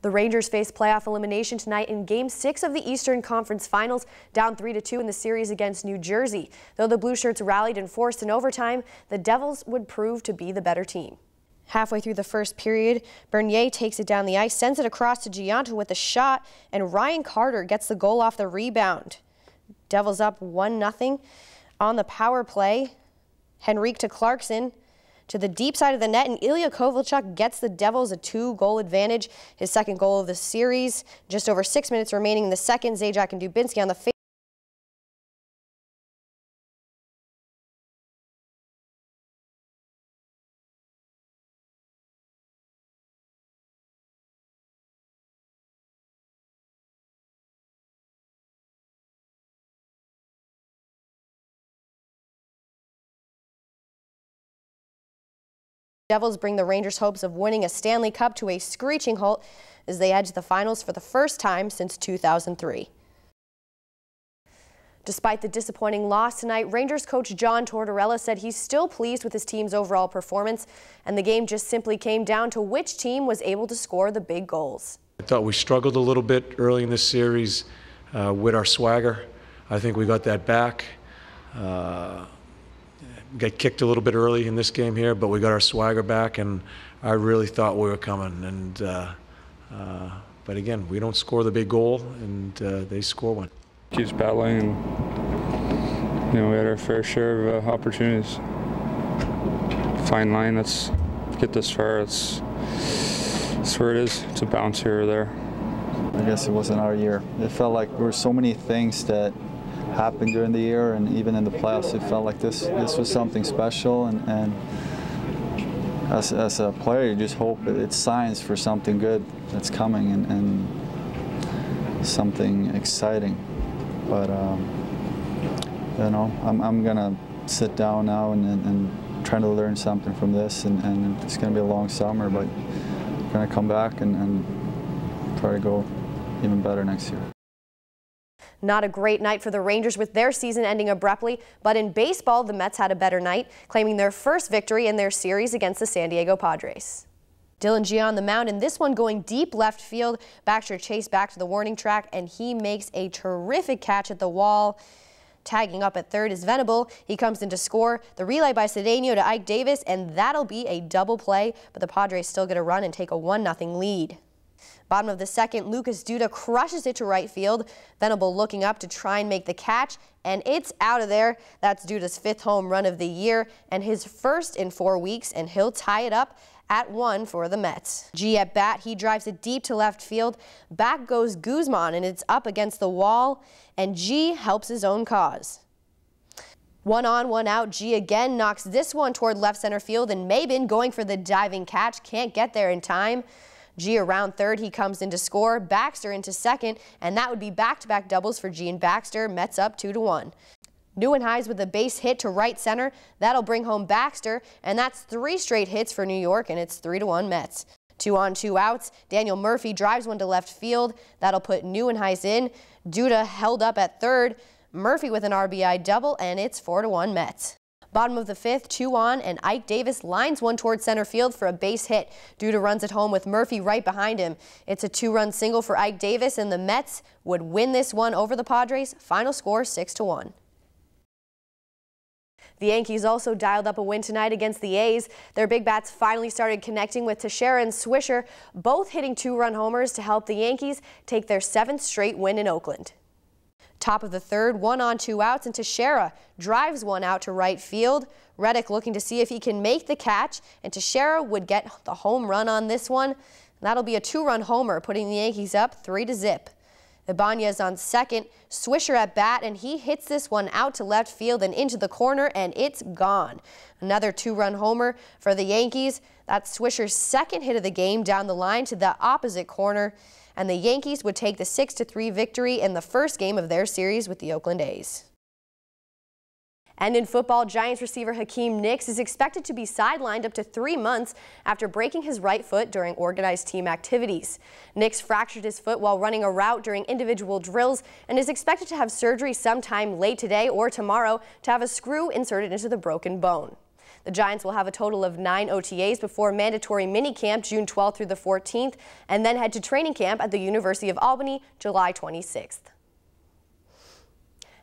The Rangers face playoff elimination tonight in Game 6 of the Eastern Conference Finals, down 3-2 in the series against New Jersey. Though the Blue Shirts rallied and forced an overtime, the Devils would prove to be the better team. Halfway through the first period, Bernier takes it down the ice, sends it across to Gianto with a shot, and Ryan Carter gets the goal off the rebound. Devils up 1-0 on the power play. Henrique to Clarkson to the deep side of the net, and Ilya Kovalchuk gets the Devils a 2-goal advantage, his second goal of the series. Just over 6 minutes remaining in the second, Zajac and Dubinsky on the face. Devils bring the Rangers' hopes of winning a Stanley Cup to a screeching halt as they edge the finals for the first time since 2003. Despite the disappointing loss tonight, Rangers coach John Tortorella said he's still pleased with his team's overall performance, and the game just simply came down to which team was able to score the big goals. I thought we struggled a little bit early in this series with our swagger. I think we got that back. Got kicked a little bit early in this game here, but we got our swagger back, and I really thought we were coming. And but again, we don't score the big goal, and they score one. Keeps battling, and we had our fair share of opportunities. Fine line. Let's get this far. It's where it is. It's a bounce here or there. I guess it wasn't our year. It felt like there were so many things that happened during the year, and even in the playoffs, it felt like this was something special. And as a player, you just hope it's signs for something good that's coming and something exciting. But you know, I'm gonna sit down now and try to learn something from this. And it's gonna be a long summer, but I'm gonna come back and try to go even better next year. Not a great night for the Rangers with their season ending abruptly, but in baseball, the Mets had a better night, claiming their first victory in their series against the San Diego Padres. Dylan Gia on the mound, and this one going deep left field. Baxter chased back to the warning track, and he makes a terrific catch at the wall. Tagging up at third is Venable. He comes in to score. The relay by Cedeno to Ike Davis, and that'll be a double play, but the Padres still get a run and take a 1-0 lead. Bottom of the second, Lucas Duda crushes it to right field. Venable looking up to try and make the catch, and it's out of there. That's Duda's 5th home run of the year and his first in 4 weeks, and he'll tie it up at 1 for the Mets. G at bat, he drives it deep to left field. Back goes Guzman, and it's up against the wall, and G helps his own cause. 1 on, 1 out. G again knocks this one toward left center field, and Mabin going for the diving catch, can't get there in time. G around third, he comes in to score. Baxter into second, and that would be back-to-back doubles for G and Baxter. Mets up 2-1. Neuenhuis with a base hit to right center. That'll bring home Baxter, and that's 3 straight hits for New York, and it's 3-1 Mets. 2 on, 2 outs. Daniel Murphy drives one to left field. That'll put Neuenhuis in. Duda held up at third. Murphy with an RBI double, and it's 4-1 Mets. Bottom of the 5th, 2 on, and Ike Davis lines one toward center field for a base hit. Duda runs it home with Murphy right behind him. It's a 2-run single for Ike Davis, and the Mets would win this one over the Padres. Final score 6-1. The Yankees also dialed up a win tonight against the A's. Their big bats finally started connecting with Teixeira and Swisher, both hitting 2-run homers to help the Yankees take their 7th straight win in Oakland. Top of the third, 1 on, 2 outs, and Teixeira drives one out to right field. Reddick looking to see if he can make the catch, and Teixeira would get the home run on this one. That'll be a 2-run homer, putting the Yankees up 3-0. Ibanez on second, Swisher at bat, and he hits this one out to left field and into the corner, and it's gone. Another 2-run homer for the Yankees. That's Swisher's 2nd hit of the game down the line to the opposite corner, and the Yankees would take the 6-3 victory in the first game of their series with the Oakland A's. And in football, Giants receiver Hakeem Nicks is expected to be sidelined up to 3 months after breaking his right foot during organized team activities. Nicks fractured his foot while running a route during individual drills and is expected to have surgery sometime late today or tomorrow to have a screw inserted into the broken bone. The Giants will have a total of 9 OTAs before mandatory minicamp June 12th through the 14th, and then head to training camp at the University of Albany July 26th.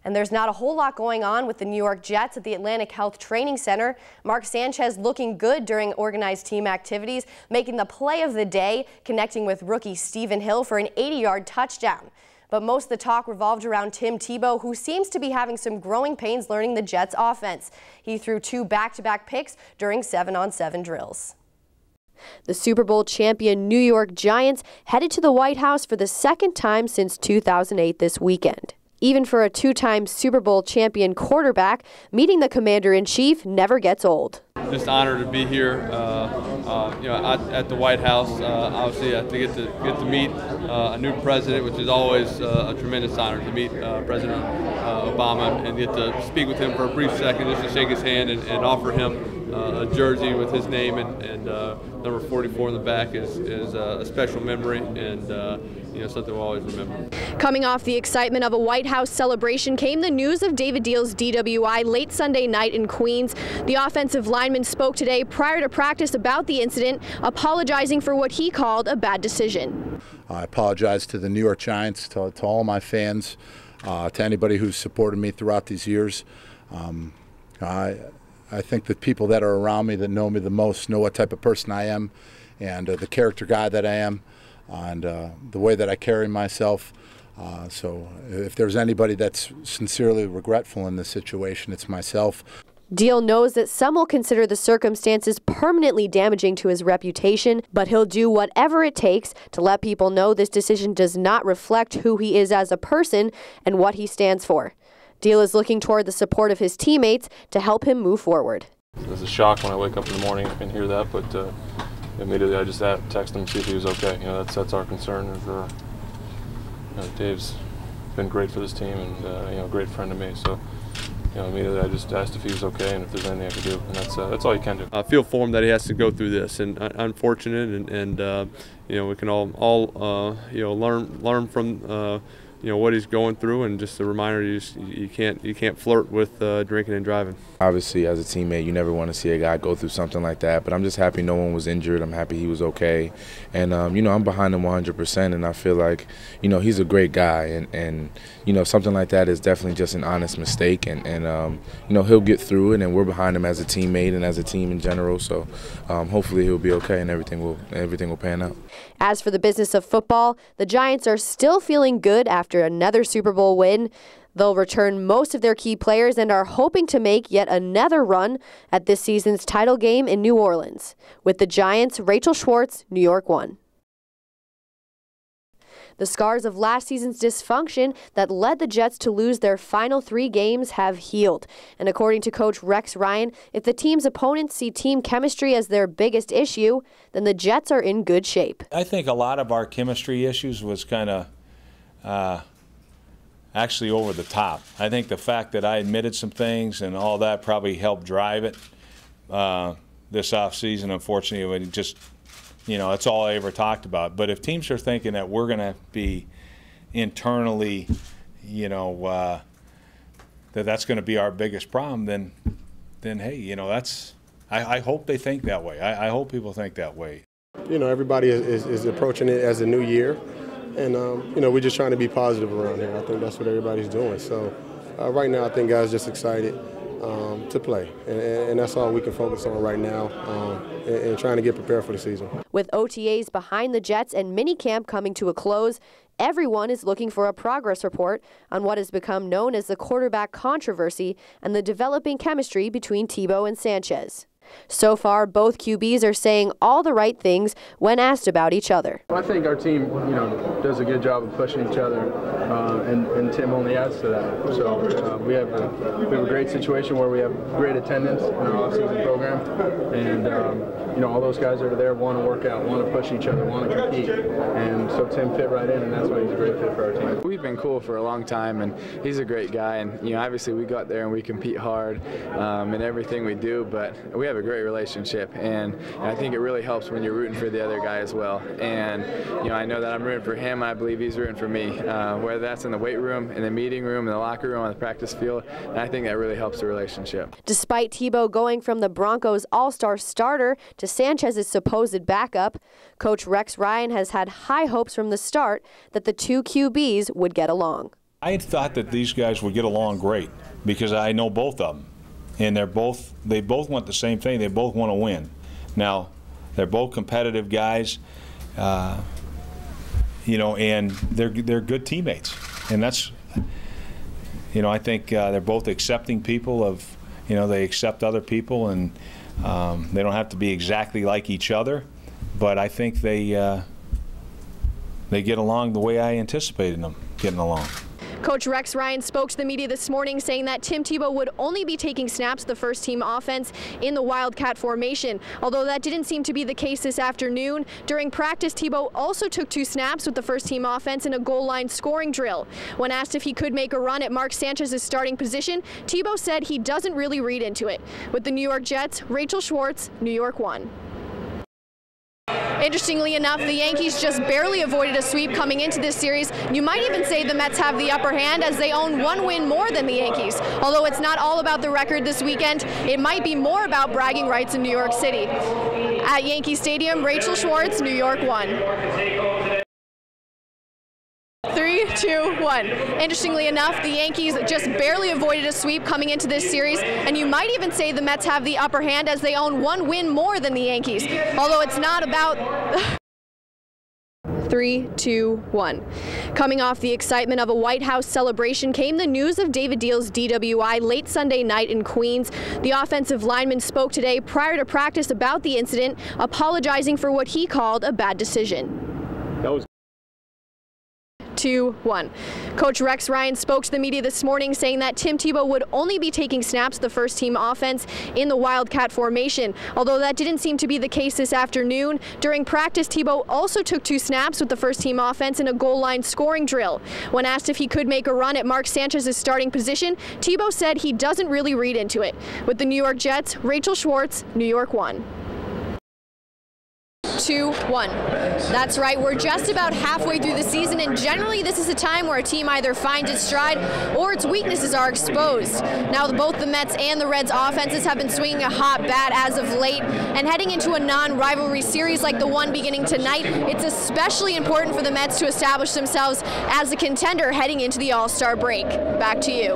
And there's not a whole lot going on with the New York Jets at the Atlantic Health Training Center. Mark Sanchez looking good during organized team activities, making the play of the day, connecting with rookie Stephen Hill for an 80-yard touchdown. But most of the talk revolved around Tim Tebow, who seems to be having some growing pains learning the Jets' offense. He threw 2 back-to-back picks during 7-on-7 drills. The Super Bowl champion New York Giants headed to the White House for the second time since 2008 this weekend. Even for a 2-time Super Bowl champion quarterback, meeting the commander-in-chief never gets old. Just honored to be here, at the White House. Obviously, to get to meet a new president, which is always a tremendous honor to meet President Obama and get to speak with him for a brief second, just to shake his hand and offer him a jersey with his name and number 44 in the back is a special memory and something we'll always remember. Coming off the excitement of a White House celebration came the news of David Deal's DWI late Sunday night in Queens. The offensive lineman spoke today prior to practice about the incident, apologizing for what he called a bad decision. I apologize to the New York Giants, to all my fans, to anybody who's supported me throughout these years. I think the people that are around me that know me the most know what type of person I am and the character guy that I am and the way that I carry myself. So if there's anybody that's sincerely regretful in this situation, it's myself. Deal knows that some will consider the circumstances permanently damaging to his reputation, but he'll do whatever it takes to let people know this decision does not reflect who he is as a person and what he stands for. Deal is looking toward the support of his teammates to help him move forward. It was a shock when I wake up in the morning and hear that, but immediately I just text him to see if he was okay. That's our concern. Dave's been great for this team and a great friend to me. So immediately I just asked if he was okay and if there's anything I could do, and that's all you can do. I feel for him that he has to go through this, and unfortunate, and we can all learn from what he's going through, and just a reminder, you can't flirt with drinking and driving. Obviously, as a teammate, you never want to see a guy go through something like that, but I'm just happy no one was injured. I'm happy he was okay, and I'm behind him 100%, and I feel like he's a great guy, and something like that is definitely just an honest mistake, and he'll get through it, and we're behind him as a teammate and as a team in general. So hopefully he'll be okay, and everything will pan out. As for the business of football, the Giants are still feeling good after another Super Bowl win. They'll return most of their key players and are hoping to make yet another run at this season's title game in New Orleans. With the Giants, Rachel Schwartz, New York 1. The scars of last season's dysfunction that led the Jets to lose their final 3 games have healed. And according to Coach Rex Ryan, if the team's opponents see team chemistry as their biggest issue, then the Jets are in good shape. I think a lot of our chemistry issues was kind of actually over the top. I think the fact that I admitted some things and all that probably helped drive it this offseason. Unfortunately, it just that's all I ever talked about. But if teams are thinking that we're going to be internally, that's going to be our biggest problem, then hey, that's. I hope they think that way. I hope people think that way. Everybody is approaching it as a new year, and we're just trying to be positive around here. I think that's what everybody's doing. So right now, I think guys just excited to play, and that's all we can focus on right now, and trying to get prepared for the season. With OTAs behind the Jets and minicamp coming to a close, everyone is looking for a progress report on what has become known as the quarterback controversy and the developing chemistry between Tebow and Sanchez. So far, both QBs are saying all the right things when asked about each other. I think our team, does a good job of pushing each other, and Tim only adds to that. So we have a great situation where we have great attendance in our off-season program, and all those guys that are there want to work out, want to push each other, want to compete, and so Tim fit right in, and that's why he's a great fit for our team. We've been cool for a long time, and he's a great guy, and obviously we got there and we compete hard in everything we do, but we have have a great relationship, and I think it really helps when you're rooting for the other guy as well. And I know that I'm rooting for him, and I believe he's rooting for me, whether that's in the weight room, in the meeting room, in the locker room, on the practice field, and I think that really helps the relationship. Despite Tebow going from the Broncos all-star starter to Sanchez's supposed backup, Coach Rex Ryan has had high hopes from the start that the two QBs would get along. I thought that these guys would get along great because I know both of them, and they both want the same thing. They both want to win. Now, they're both competitive guys, and they're good teammates, and that's, I think they're both accepting people of, they accept other people, and they don't have to be exactly like each other, but I think they get along the way I anticipated them getting along. Coach Rex Ryan spoke to the media this morning saying that Tim Tebow would only be taking snaps of the first-team offense in the Wildcat formation. Although that didn't seem to be the case this afternoon, during practice Tebow also took 2 snaps with the first-team offense in a goal line scoring drill. When asked if he could make a run at Mark Sanchez's starting position, Tebow said he doesn't really read into it. With the New York Jets, Rachel Schwartz, NY1. Interestingly enough, the Yankees just barely avoided a sweep coming into this series. You might even say the Mets have the upper hand as they own 1 win more than the Yankees. Although it's not all about the record this weekend, it might be more about bragging rights in New York City. At Yankee Stadium, Rachel Schwartz, NY1. 3, 2, 1. Interestingly enough, the Yankees just barely avoided a sweep coming into this series, and you might even say the Mets have the upper hand as they own 1 win more than the Yankees. Although it's not about... 3, 2, 1. Coming off the excitement of a White House celebration came the news of David Deal's DWI late Sunday night in Queens. The offensive lineman spoke today prior to practice about the incident, apologizing for what he called a bad decision. That was 2, 1. Coach Rex Ryan spoke to the media this morning saying that Tim Tebow would only be taking snaps of the first-team offense in the Wildcat formation. Although that didn't seem to be the case this afternoon, during practice Tebow also took 2 snaps with the first-team offense in a goal line scoring drill. When asked if he could make a run at Mark Sanchez's starting position, Tebow said he doesn't really read into it. With the New York Jets, Rachel Schwartz, NY1. 2, 1. That's right, we're just about halfway through the season, and generally this is a time where a team either finds its stride or its weaknesses are exposed. Now both the Mets and the Reds offenses have been swinging a hot bat as of late, and heading into a non-rivalry series like the one beginning tonight, it's especially important for the Mets to establish themselves as a contender heading into the All-Star break. Back to you.